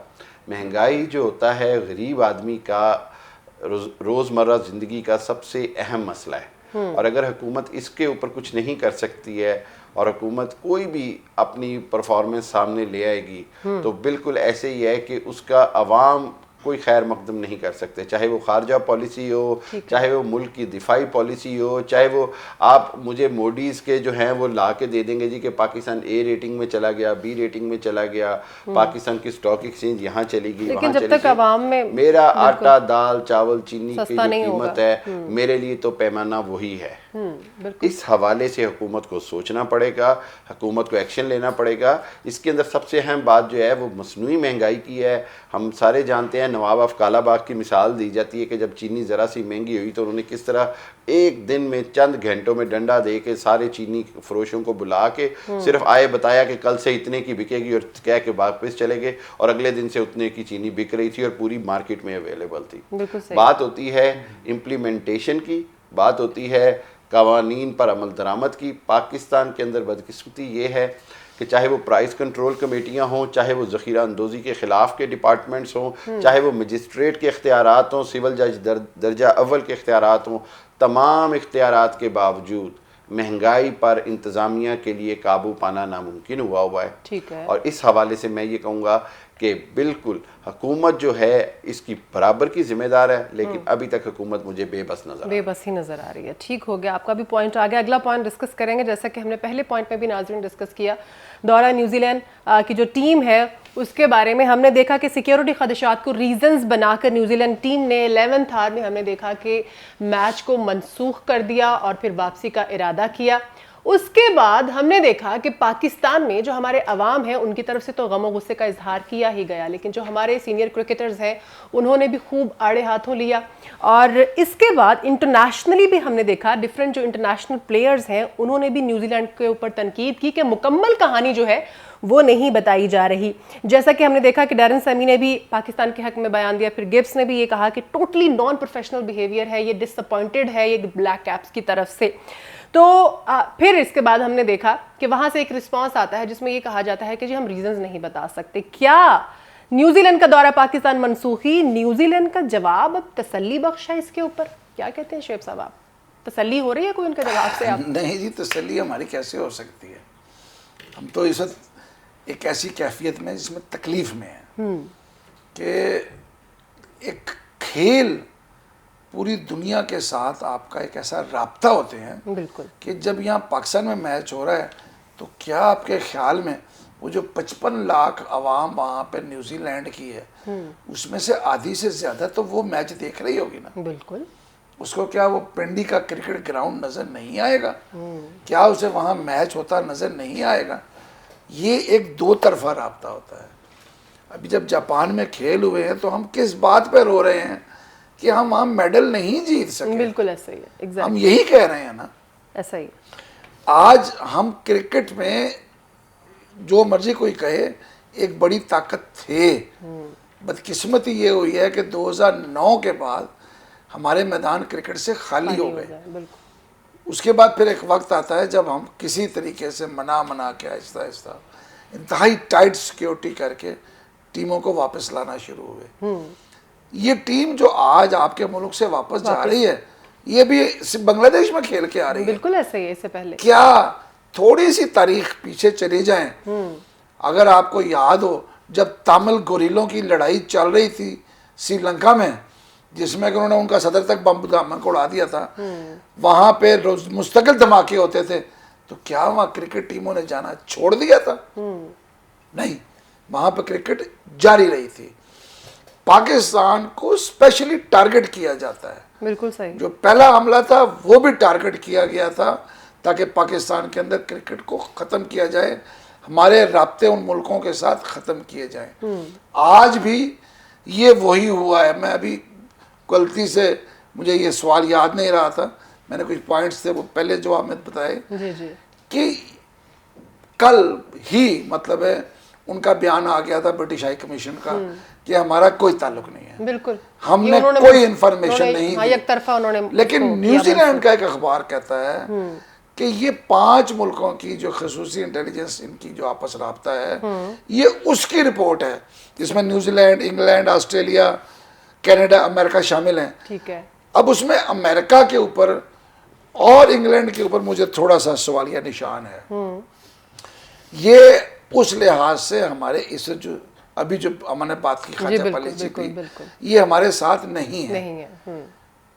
D: महंगाई जो होता है गरीब आदमी का रोज़मर्रा ज़िंदगी का सबसे अहम मसला है, और अगर हुकूमत इसके ऊपर कुछ नहीं कर सकती है और हुकूमत कोई भी अपनी परफॉर्मेंस सामने ले आएगी, तो बिल्कुल ऐसे ही है कि उसका अवाम कोई खैर मकदम नहीं कर सकते, चाहे वो खारजा पॉलिसी हो, चाहे वो मुल्क की दिफाई पॉलिसी हो, चाहे वो आप मुझे मोडीज़ के जो हैं वो ला के दे देंगे जी कि पाकिस्तान ए रेटिंग में चला गया, बी रेटिंग में चला गया, पाकिस्तान की स्टॉक एक्सचेंज यहाँ चली गई,
A: लेकिन जब तक अवाम में
D: मेरा आटा दाल चावल चीनी की जो कीमत है, मेरे लिए तो पैमाना वही है। इस हवाले से हुकूमत को सोचना पड़ेगा, हुकूमत को एक्शन लेना पड़ेगा। इसके अंदर सबसे अहम बात जो है वो मसनूई महंगाई की है। हम सारे जानते हैं नवाब ऑफ कालाबाग की मिसाल दी जाती है कि जब चीनी ज़रा सी महंगी हुई तो उन्होंने किस तरह एक दिन में चंद घंटों में डंडा दे के सारे चीनी फरोशों को बुला के सिर्फ आए बताया कि कल से इतने की बिकेगी और कह के वापस चले गए, और अगले दिन से उतने की चीनी बिक रही थी और पूरी मार्केट में अवेलेबल थी। बात होती है इम्प्लीमेंटेशन की, बात होती है कवानीन पर अमल दरामद की। पाकिस्तान के अंदर बदकिस्मती ये है कि चाहे वो प्राइस कंट्रोल कमेटियाँ हों, चाहे वो ज़ख़ीरा अंदोज़ी के ख़िलाफ़ के डिपार्टमेंट्स हों, चाहे वो मजिस्ट्रेट के इख्तियारात हों, सिविल जज दर्जा अव्वल के इख्तियारात हों, तमाम इख्तियारात के बावजूद महंगाई पर इंतज़ामिया के लिए काबू पाना नामुमकिन हुआ है।
A: ठीक है।
D: और इस हवाले से मैं ये कहूँगा कि बिल्कुल हुकूमत जो है इसकी बराबर की जिम्मेदार है, लेकिन अभी तक हुकूमत मुझे बेबस
A: ही नज़र आ रही है। ठीक हो गया, आपका भी पॉइंट आ गया। अगला पॉइंट डिस्कस करेंगे, जैसा कि हमने पहले पॉइंट में भी नाज़रीन डिस्कस किया, दौरा न्यूजीलैंड की जो टीम है उसके बारे में हमने देखा कि सिक्योरिटी खदशात को रीजंस बनाकर न्यूजीलैंड टीम ने 11th आवर में हमने देखा कि मैच को मनसूख कर दिया और फिर वापसी का इरादा किया। उसके बाद हमने देखा कि पाकिस्तान में जो हमारे अवाम हैं उनकी तरफ से तो गम और गुस्से का इजहार किया ही गया, लेकिन जो हमारे सीनियर क्रिकेटर्स हैं उन्होंने भी खूब आड़े हाथों लिया। और इसके बाद इंटरनेशनली भी हमने देखा डिफरेंट जो इंटरनेशनल प्लेयर्स हैं उन्होंने भी न्यूजीलैंड के ऊपर तनकीद की कि मुकम्मल कहानी जो है वो नहीं बताई जा रही। जैसा कि हमने देखा कि डैरन सैमी ने भी पाकिस्तान के हक में बयान दिया, फिर गिब्स ने भी ये कहा कि टोटली नॉन प्रोफेशनल बिहेवियर है, ये डिसअपॉइंटेड है ये ब्लैक कैप्स की तरफ से। तो फिर इसके बाद हमने देखा कि वहां से एक रिस्पांस आता है जिसमें ये कहा जाता है कि जी हम रीजंस नहीं बता सकते। क्या न्यूजीलैंड का दौरा पाकिस्तान मनसूखी? न्यूजीलैंड का जवाब अब तसल्ली बख्श है इसके ऊपर, क्या कहते हैं शेब साहब आप? तसल्ली हो रही है कोई उनके जवाब से? आप
B: नहीं जी, तसल्ली हमारी कैसे हो सकती है? हम तो इस वक्त एक ऐसी कैफियत में जिसमें तकलीफ में है कि एक खेल पूरी दुनिया के साथ आपका एक ऐसा राब्ता होते हैं
A: बिल्कुल
B: कि जब यहाँ पाकिस्तान में मैच हो रहा है तो क्या आपके ख्याल में वो जो 55 लाख आवाम वहाँ पे न्यूजीलैंड की है उसमें से आधी से ज़्यादा तो वो मैच देख रही होगी ना?
A: बिल्कुल।
B: उसको क्या वो पिंडी का क्रिकेट ग्राउंड नज़र नहीं आएगा? क्या उसे वहाँ मैच होता नज़र नहीं आएगा? ये एक दो तरफा राब्ता होता है। अभी जब जापान में खेल हुए हैं तो हम किस बात पे रो रहे हैं कि हम वहाँ मेडल नहीं जीत सके?
A: बिल्कुल ऐसा ही है, exactly.
B: हम यही कह रहे हैं ना,
A: ऐसा ही।
B: आज हम क्रिकेट में जो मर्जी कोई कहे एक बड़ी ताकत थे, बदकिस्मती ये हुई है कि 2009 के बाद हमारे मैदान क्रिकेट से खाली हो गए। उसके बाद फिर एक वक्त आता है जब हम किसी तरीके से मना के आहिस्ता आहिस्ता इंतहाई टाइट सिक्योरिटी करके टीमों को वापस लाना शुरू हुए। ये टीम जो आज आपके मुल्क से वापस जा रही है ये भी बांग्लादेश में खेल के आ रही है।
A: बिल्कुल ऐसा ही है। इससे पहले
B: क्या थोड़ी सी तारीख पीछे चले जाएं, अगर आपको याद हो जब तमिल गोरिल्लों की लड़ाई चल रही थी श्रीलंका में जिसमें कि उन्होंने उनका सदर तक बम धमाका उड़ा दिया था, वहां पे मुस्तकिल धमाके होते थे, तो क्या वहां क्रिकेट टीमों ने जाना छोड़ दिया था? नहीं, वहां पे क्रिकेट जारी रही थी। पाकिस्तान को स्पेशली टारगेट किया जाता है।
A: बिल्कुल सही।
B: जो पहला हमला था वो भी टारगेट किया गया था ताकि पाकिस्तान के अंदर क्रिकेट को ख़त्म किया जाए, हमारे राब्ते उन मुल्कों के साथ ख़त्म किए जाएं। आज भी ये वही हुआ है। मैं अभी गलती से मुझे ये सवाल याद नहीं रहा था, मैंने कुछ पॉइंट्स थे वो पहले जवाब में बताए कि कल ही मतलब है उनका बयान आ गया था ब्रिटिश हाई कमीशन का कि हमारा कोई ताल्लुक नहीं है।
A: बिल्कुल,
B: हमने कोई इंफॉर्मेशन नहीं दी।
A: एक तरफा उन्होंने
B: लेकिन न्यूजीलैंड का एक अखबार कहता है कि ये 5 मुल्कों की जो खसूसी इंटेलिजेंस इनकी जो आपस राब्ता है ये उसकी रिपोर्ट है जिसमें New Zealand, England, Australia, Canada, America शामिल हैं।
A: ठीक है।
B: अब उसमें अमेरिका के ऊपर और इंग्लैंड के ऊपर मुझे थोड़ा सा सवालिया निशान है। ये उस लिहाज से हमारे इस जो अभी जो हमने बात की खाचा पॉलिसी थी ये हमारे साथ नहीं है।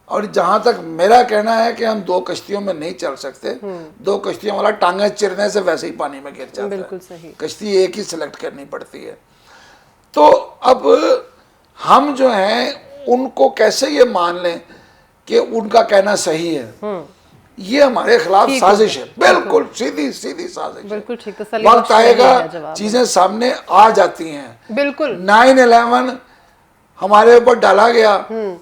B: और जहां तक मेरा कहना है कि हम 2 कश्तियों में नहीं चल सकते। 2 कश्तियों वाला टांगे चिरने से वैसे ही पानी में गिर जाता है।
A: सही।
B: कश्ती एक ही सिलेक्ट करनी पड़ती है। तो अब हम जो हैं उनको कैसे ये मान लें कि उनका कहना सही है? ये हमारे खिलाफ साजिश है, बिल्कुल सीधी साजिश।
A: बिल्कुल ठीक।
B: वक्त आएगा चीजें सामने आ जाती हैं।
A: बिल्कुल
B: 9/11 हमारे ऊपर डाला गया,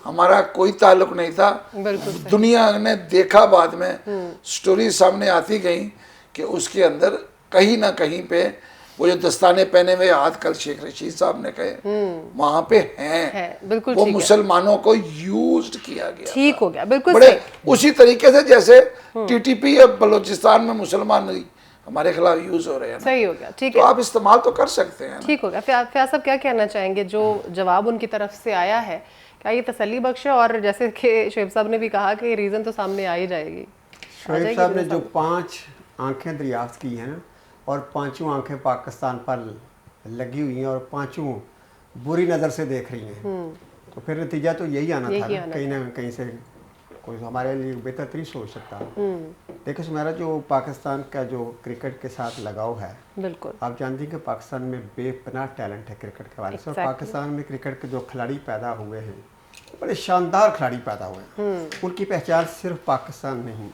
B: हमारा कोई ताल्लुक नहीं था।
A: बिल्कुल सही।
B: दुनिया ने देखा, बाद में स्टोरी सामने आती गई कि उसके अंदर कहीं ना कहीं पे वो जो दस्ताने पहने हुए आजकल शेख रशीद साहब ने कहे वहां पे हैं,
A: बिल्कुल
B: वो
A: ठीक है।
B: मुसलमानों को यूज्ड किया गया
A: ठीक हो गया, बिल्कुल
B: बड़े
A: सही।
B: उसी तरीके से जैसे टीटीपी अब बलूचिस्तान में मुसलमान नहीं हमारे खिलाफ यूज हो रहे हैं ना,
A: सही हो गया, ठीक
B: तो
A: है,
B: आप इस्तेमाल तो कर सकते हैं ना।
A: ठीक हो गया। फयाज साहब क्या कहना चाहेंगे, जो जवाब उनकी तरफ से आया है, क्या ये तसल्ली बख्श है? और जैसे कि शोएब साहब ने भी कहा कि रीज़न तो सामने आ ही जाएगी।
C: शोएब साहब ने जो 5 आंखें दरियाफ्त की हैं ना, और 5 आंखें पाकिस्तान पर लगी हुई हैं और 5 बुरी नज़र से देख रही हैं, तो फिर नतीजा तो यही आना था ना, कहीं ना कहीं से कोई हमारे लिए बेहतर तरी सोच सकता है। देखिए सुमेरा, जो पाकिस्तान का जो क्रिकेट के साथ लगाव है,
A: बिल्कुल
C: आप जानती हैं कि पाकिस्तान में बेपनाह टैलेंट है क्रिकेट के हवाले से, और पाकिस्तान में क्रिकेट के जो खिलाड़ी पैदा हुए हैं, बड़े शानदार खिलाड़ी पैदा हुए हैं। उनकी पहचान सिर्फ पाकिस्तान नहीं,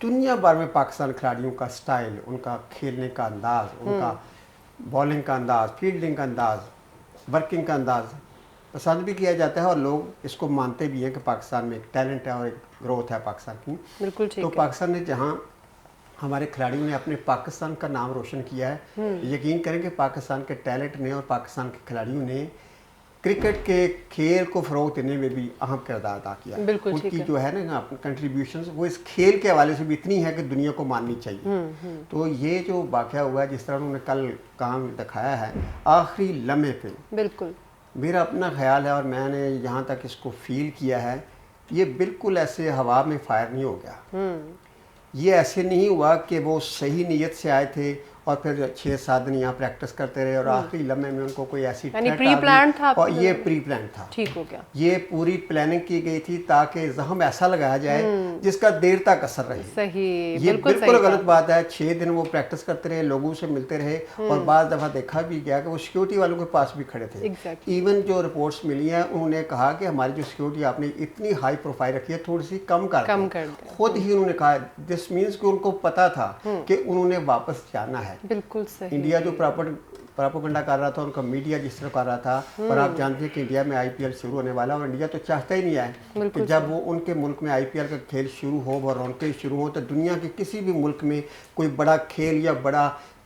C: दुनिया भर में पाकिस्तान खिलाड़ियों का स्टाइल, उनका खेलने का अंदाज, उनका बॉलिंग का अंदाज, फील्डिंग का अंदाज, वर्किंग का अंदाज पसंद भी किया जाता है, और लोग इसको मानते भी हैं कि पाकिस्तान में एक टैलेंट है और एक ग्रोथ है पाकिस्तान की।
A: बिल्कुल ठीक
C: तो
A: है।
C: पाकिस्तान ने जहाँ हमारे खिलाड़ियों ने अपने पाकिस्तान का नाम रोशन किया है, यकीन करें कि पाकिस्तान के टैलेंट ने और पाकिस्तान के खिलाड़ियों ने क्रिकेट के खेल को फ़रोग देने में भी अहम किरदार अदा किया।
A: बिल्कुल ठीक
C: उनकी
A: है।
C: जो है ना अपनी कंट्रीब्यूशन वो इस खेल के हवाले से भी इतनी है कि दुनिया को माननी चाहिए। तो ये जो वाक़या हुआ है, जिस तरह उन्होंने कल काम दिखाया है आखिरी लम्हे पे,
A: बिल्कुल
C: मेरा अपना ख्याल है और मैंने यहाँ तक इसको फील किया है, ये बिल्कुल ऐसे हवा में फायर नहीं हो गया। ये ऐसे नहीं हुआ कि वो सही नीयत से आए थे और फिर 6-7 दिन यहाँ प्रैक्टिस करते रहे और आखिरी लम्हे में उनको कोई ऐसी
A: यानी
C: threat
A: प्री
C: आ गई,
A: प्लान था
C: और ये प्री प्लान था।
A: ठीक हो गया।
C: ये पूरी प्लानिंग की गई थी ताकि जख्म ऐसा लगाया जाए जिसका देर तक असर रहे।
A: सही,
C: ये
A: बिल्कुल
C: बिल्कुल
A: सही
C: गलत
A: कहा।
C: बात है। 6 दिन वो प्रैक्टिस करते रहे, लोगों से मिलते रहे, और बाद दफ़ा देखा भी गया कि वो सिक्योरिटी वालों के पास भी खड़े थे।
A: Exactly.
C: इवन जो रिपोर्ट्स मिली हैं उन्होंने कहा कि हमारी जो सिक्योरिटी आपने इतनी हाई प्रोफाइल रखी है, थोड़ी सी कम कर
A: कम
C: दें।
A: कर दें।
C: खुद ही उन्होंने कहा, दिस मीन्स कि उनको पता था कि उन्होंने वापस जाना है।
A: बिल्कुल सही।
C: इंडिया जो प्रोपेगेंडा कर रहा था, उनका मीडिया जिस तरह कर रहा था, और आप जानते हैं कि इंडिया में आईपीएल शुरू होने वाला है और इंडिया तो चाहता ही नहीं है कि जब वो उनके मुल्क में आईपीएल का खेल शुरू हो और रौनकें शुरू हो, तो दुनिया के किसी भी मुल्क में कोई बड़ा खेल या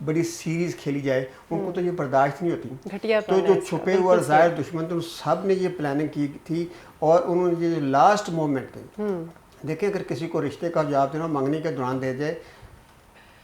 C: बड़ी सीरीज खेली जाए, उनको तो ये बर्दाश्त नहीं होती।
A: घटिया
C: तो जो छुपे हुए और जाहिर दुश्मन थे, उन सब ने ये प्लानिंग की थी, और उन्होंने ये लास्ट मोमेंट पे देखिए, अगर किसी को रिश्ते का जवाब देना मंगनी के दौरान दे जाए,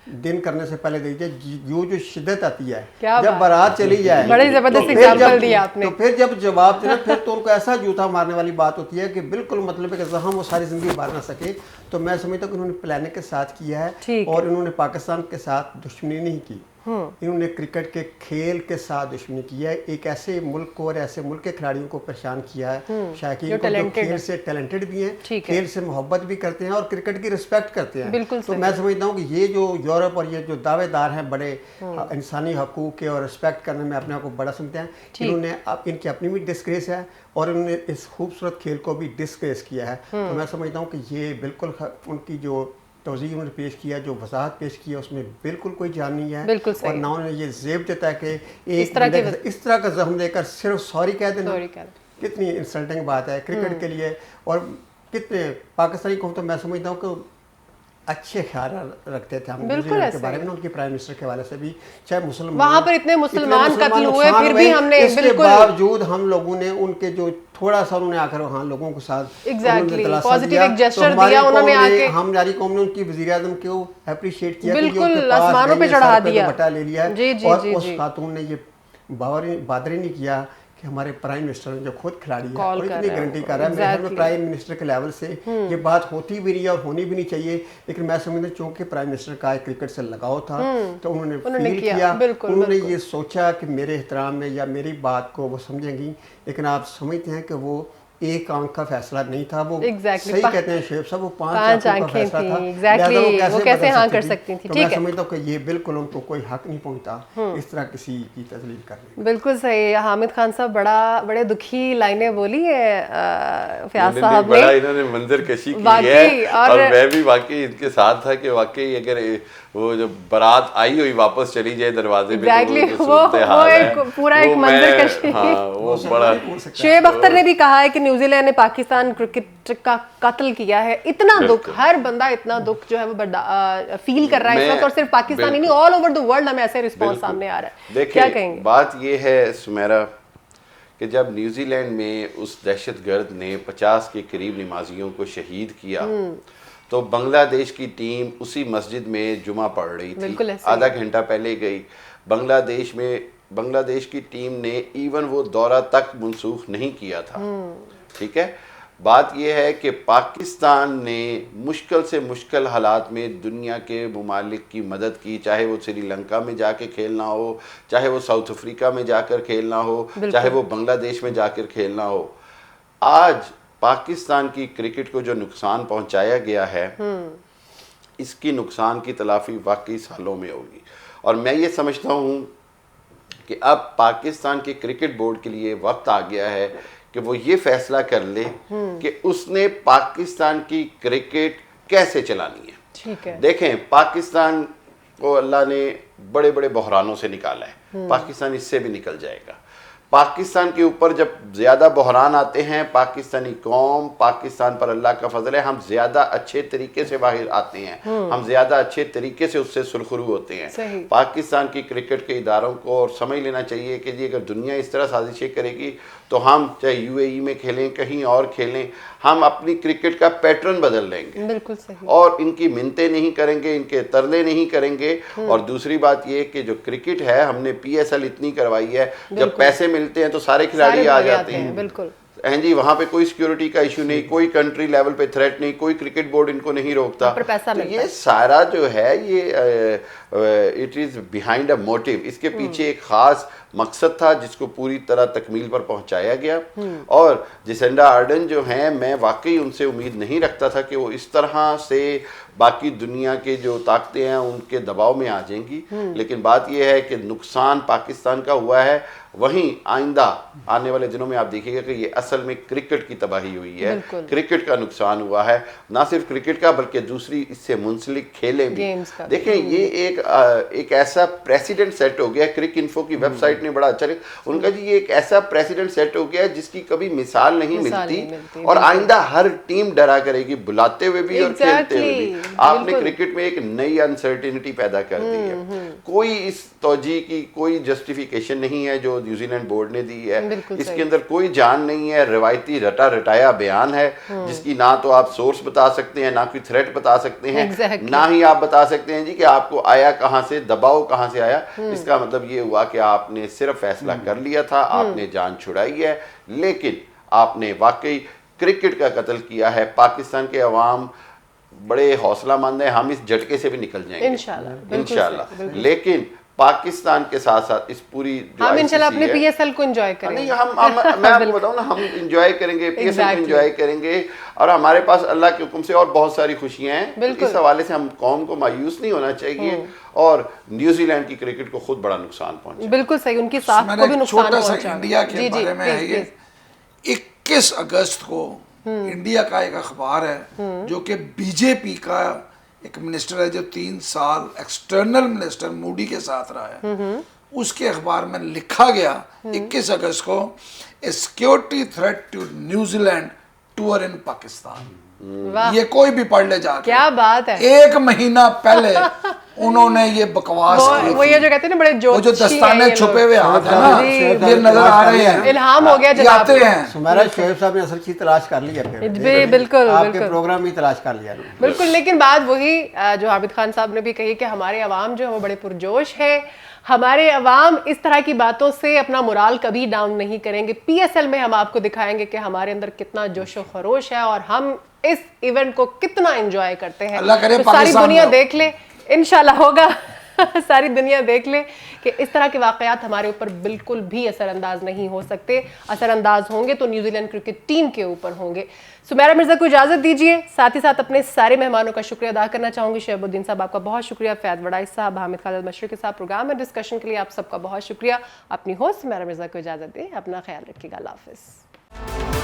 C: दिन करने से पहले दीजिए, जो शिद्दत आती है जब बारात चली जाए,
A: बड़ी जबरदस्त
C: तो फिर
A: एग्जांपल दिया आपने।
C: तो फिर जब जवाब देना, फिर तो उनको ऐसा जूता मारने वाली बात होती है कि बिल्कुल मतलब है कि जहाँ वो सारी जिंदगी मार ना सके। तो मैं समझता हूँ कि उन्होंने प्लानिंग के साथ किया है, और इन्होंने पाकिस्तान के साथ दुश्मनी नहीं की, इन्होंने क्रिकेट के खेल के साथ दुश्मनी की है। एक ऐसे मुल्क को और ऐसे मुल्क के खिलाड़ियों को परेशान किया है, शायकीन को, जो खेल से टैलेंटेड भी हैं, खेल से मोहब्बत भी करते हैं और क्रिकेट की रिस्पेक्ट करते हैं। तो मैं समझता हूँ कि ये जो यूरोप और ये जो दावेदार हैं बड़े इंसानी हकूक़ के और रिस्पेक्ट करने में अपने आप को बड़ा समझते हैं, इन्होंने इनकी अपनी भी डिस्ग्रेस है और इन्होंने इस खूबसूरत खेल को भी डिस्ग्रेस किया है। तो मैं समझता हूँ कि ये बिल्कुल उनकी जो तौज़ीह उन्होंने पेश किया, जो वजाहत पेश किया, उसमें बिल्कुल कोई जान नहीं है, और ना उन्होंने ये ज़ेब देता है कि इस तरह का जख्म देकर सिर्फ सॉरी कह देना, कितनी इंसल्टिंग बात है क्रिकेट के लिए। और कितने पाकिस्तानी को तो मैं समझता हूँ कि अच्छे ख्याल रखते थे हम न्यूजीलैंड के बारे में, उनके प्राइम मिनिस्टर के हवाले से भी, चाहे मुसलमान
A: वहाँ पर इतने मुसलमान कत्ल हुए, फिर भी हमने
C: इसके बावजूद हम लोगों ने उनके जो थोड़ा सा उन्होंने आकर वहाँ लोगों के साथ
A: पॉजिटिव एक जेस्चर दिया उन्होंने आके,
C: हमारी कौम ने उनकी वज़ीर-ए-आज़म को अप्रिशिएट किया,
A: बिल्कुल आसमानों पे चढ़ा दिया,
C: बटा ले लिया, और उस खातून ने ये बहादुरी नहीं किया कि हमारे प्राइम मिनिस्टर जो खुद खिलाड़ी है और इतनी गारंटी कर रहा है। मेरे ख्याल में प्राइम मिनिस्टर के लेवल से ये बात होती भी नहीं है और होनी भी नहीं चाहिए, लेकिन मैं समझता हूँ चूँकि प्राइम मिनिस्टर का क्रिकेट से लगाव था, तो उन्होंने फील किया, उन्होंने ये सोचा कि मेरे एहतराम में या मेरी बात को वो समझेंगी। लेकिन आप समझते हैं कि वो एक आंख का फैसला नहीं था, वो सही कहते हैं शोएब साहब, वो 5 आंखों का फैसला था।
A: वो कैसे हाँ कर सकती थी।
C: तो मैं समझता हूँ कि ये बिल्कुल उनको कोई हक नहीं पहुंचता इस तरह किसी की तजलील करने।
A: बिल्कुल सही। हामिद खान साहब बड़े दुखी लाइनें बोली है फयाज साहब ने,
D: बड़ा इन्होंने मंजर कशी की है, और मैं भी वाकई इनके साथ था कि वाकई अगर वो जो बारात आई हुई वापस चली जाए दरवाजे पे,
A: Exactly,
D: तो जो
A: वो
D: सूरत-ए-हाल
A: एक
D: है,
A: पूरा
D: वो
A: एक मंजर
D: मैं-
A: कशी।
D: हाँ, वो बड़ा
A: शुएब अख्तर ने भी कहा है कि न्यूजीलैंड ने पाकिस्तान क्रिकेट का कत्ल किया है। इतना दुख,
D: बिल्कुल।
A: हर बंदा इतना दुख जो है वो फील कर रहा है इस
D: मैं-
A: वक्त, और सिर्फ पाकिस्तान ही नहीं, ऑल ओवर द वर्ल्ड हमें ऐसे रिस्पॉन्स
D: बिल्कुल।
A: सामने आ रहा है।
D: देखिए,
A: क्या कहेंगे?
D: बात ये है सुमेरा कि जब न्यूजीलैंड में उस दहशतगर्द ने 50 के करीब नमाजियों को शहीद किया, तो बांग्लादेश की टीम उसी मस्जिद में जुमा पढ़ रही
A: बिल्कुल
D: थी,
A: ऐसे ही।
D: आधा घंटा पहले गई। बांग्लादेश की टीम ने इवन वो दौरा तक मनसूख नहीं किया था। ठीक है, बात यह है कि पाकिस्तान ने मुश्किल से मुश्किल हालात में दुनिया के ममालिक की मदद की, चाहे वो श्रीलंका में जाके खेलना हो, चाहे वो साउथ अफ्रीका में जाकर खेलना हो, चाहे वो बांग्लादेश में जाकर खेलना हो। आज पाकिस्तान की क्रिकेट को जो नुकसान पहुंचाया गया है, इसकी नुकसान की तलाफी वाकई सालों में होगी। और मैं ये समझता हूँ कि अब पाकिस्तान के क्रिकेट बोर्ड के लिए वक्त आ गया है कि वो ये फैसला कर ले कि उसने पाकिस्तान की क्रिकेट कैसे चलानी है।
A: ठीक है।
D: देखें, पाकिस्तान को अल्लाह ने बड़े बड़े बहरानों से निकाला है, पाकिस्तान इससे भी निकल जाएगा। पाकिस्तान के ऊपर जब ज़्यादा बहरान आते हैं, पाकिस्तानी कौम, पाकिस्तान पर अल्लाह का फजल है, हम ज़्यादा अच्छे तरीके से बाहर आते हैं, हम ज़्यादा अच्छे तरीके से उससे सुरखरू होते हैं। पाकिस्तान की क्रिकेट के इदारों को और समझ लेना चाहिए कि जी अगर दुनिया इस तरह साजिशें करेगी तो हम चाहे यूएई में खेलें, कहीं और खेलें, हम अपनी क्रिकेट का पैटर्न बदल लेंगे।
A: बिल्कुल सही।
D: और इनकी मिन्नतें नहीं करेंगे, इनके तरले नहीं करेंगे। और दूसरी बात ये कि जो क्रिकेट है, हमने पीएसएल इतनी करवाई है, जब पैसे मिलते हैं तो सारे खिलाड़ी आ जाते हैं।
A: बिल्कुल
D: हैं जी, वहाँ पे कोई सिक्योरिटी का इशू नहीं, कोई कंट्री लेवल पे थ्रेट नहीं, कोई क्रिकेट बोर्ड इनको नहीं रोकता।
A: पर पैसा
D: तो
A: मिलता
D: ये
A: है।
D: सारा जो है ये it is behind a motive, इसके पीछे एक खास मकसद था जिसको पूरी तरह तकमील पर पहुंचाया गया। और जेसिंडा आर्डन जो हैं, मैं वाकई उनसे उम्मीद नहीं रखता था कि वो इस तरह से बाकी दुनिया के जो ताकतें हैं उनके दबाव में आ जाएंगी। लेकिन बात यह है कि नुकसान पाकिस्तान का हुआ है, वहीं आइंदा आने वाले दिनों में आप देखिएगा कि ये असल में क्रिकेट की तबाही हुई है, क्रिकेट का नुकसान हुआ है, ना सिर्फ क्रिकेट का बल्कि दूसरी इससे मुंसलिक खेलें भी। देखें, ये एक ऐसा प्रेसिडेंट सेट हो गया, क्रिक इन्फो की वेबसाइट ने बड़ा अच्छा लिखा, उनका जी ये एक ऐसा प्रेसिडेंट सेट हो गया जिसकी कभी मिसाल नहीं मिलती और आइंदा हर टीम डरा करेगी, बुलाते हुए भी और खेलते हुए भी। आपने क्रिकेट में एक नई अनसर्टेनिटी पैदा कर दी है। कोई इस तौजी की कोई जस्टिफिकेशन नहीं है जो न्यूजीलैंड बोर्ड ने दी है, इसके अंदर कोई जान नहीं है, रवायती रटा रटाया बयान है जिसकी ना तो आप सोर्स बता सकते हैं, ना कोई थ्रेट बता सकते हैं, ना ही आप बता सकते हैं जी कि आपको आया कहां से, दबाव कहां से आया। इसका मतलब ये हुआ कि आपने सिर्फ फैसला कर लिया था, आपने जान छुड़ाई है, लेकिन आपने वाकई क्रिकेट का कत्ल किया है। पाकिस्तान के अवाम बड़े हौसलामंद हैं, हम इस झटके से भी निकल जाएंगे इंशाल्लाह। लेकिन पाकिस्तान के साथ साथ इस पूरी
A: हम इंशाल्लाह अपने पीएसएल को एंजॉय करेंगे।
D: नहीं, मैं आपको बताऊं ना, हम एंजॉय करेंगे, पीएसएल को एंजॉय करेंगे और हमारे पास अल्लाह के हुक्म से और बहुत सारी खुशियां हैं। इस हवाले से हम कौम को मायूस नहीं होना चाहिए और न्यूजीलैंड की क्रिकेट को खुद बड़ा नुकसान पहुंचा।
A: बिल्कुल सही, उनकी साख को भी नुकसान पहुंचा।
B: इंडिया के बारे में है ये 21 अगस्त को इंडिया का एक अखबार है जो कि बीजेपी का एक मिनिस्टर है जो 3 साल एक्सटर्नल मिनिस्टर मूडी के साथ रहा है, उसके अखबार में लिखा गया 21 अगस्त को, a security threat to New Zealand tour in Pakistan. ये कोई भी पढ़ ले जाके,
A: क्या बात है।
B: 1 महीना पहले उन्होंने ये बकवास की।
A: वो ये जो कहते हैं ना, बड़े
B: वो जो दस्ताने छुपे हुए हाथ है ना, ये नजर आ रहे हैं,
A: इल्हाम हो गया जनाब,
B: आते हैं।
C: सुमेरा शुएब साहब ने असल चीज तलाश कर ली है, फिर
A: बिल्कुल
C: आपके प्रोग्राम में तलाश कर लिया
A: बिल्कुल। लेकिन बात वही जो आबिद खान साहब ने भी कही कि हमारे अवाम जो है वो बड़े पुरजोश है, हमारे अवाम इस तरह की बातों से अपना मोराल कभी डाउन नहीं करेंगे। पीएसएल में हम आपको दिखाएंगे कि हमारे अंदर कितना जोशो खरोश है और हम इस इवेंट को कितना एंजॉय करते हैं।
B: अल्लाह करे
A: तो सारी
B: पाकिस्तान
A: दुनिया
B: में
A: देख ले, इंशाल्लाह होगा सारी दुनिया देख ले कि इस तरह के वाकयात हमारे ऊपर बिल्कुल भी असरअंदाज नहीं हो सकते। असरअंदाज होंगे तो न्यूजीलैंड क्रिकेट टीम के ऊपर होंगे। सुमेरा मिर्जा को इजाजत दीजिए, साथ ही साथ अपने सारे मेहमानों का शुक्रिया अदा करना चाहूंगी। शहबुद्दीन साहब आपका बहुत शुक्रिया, फैद वड़ाई साहब, हामिद खालिद मशरक़ी के साथ प्रोग्राम में डिस्कशन के लिए आप सबका बहुत शुक्रिया। अपनी होस्ट सुमेरा मिर्जा को इजाजत दें, अपना ख्याल रखिएगा। अल्लाह हाफ़िज़।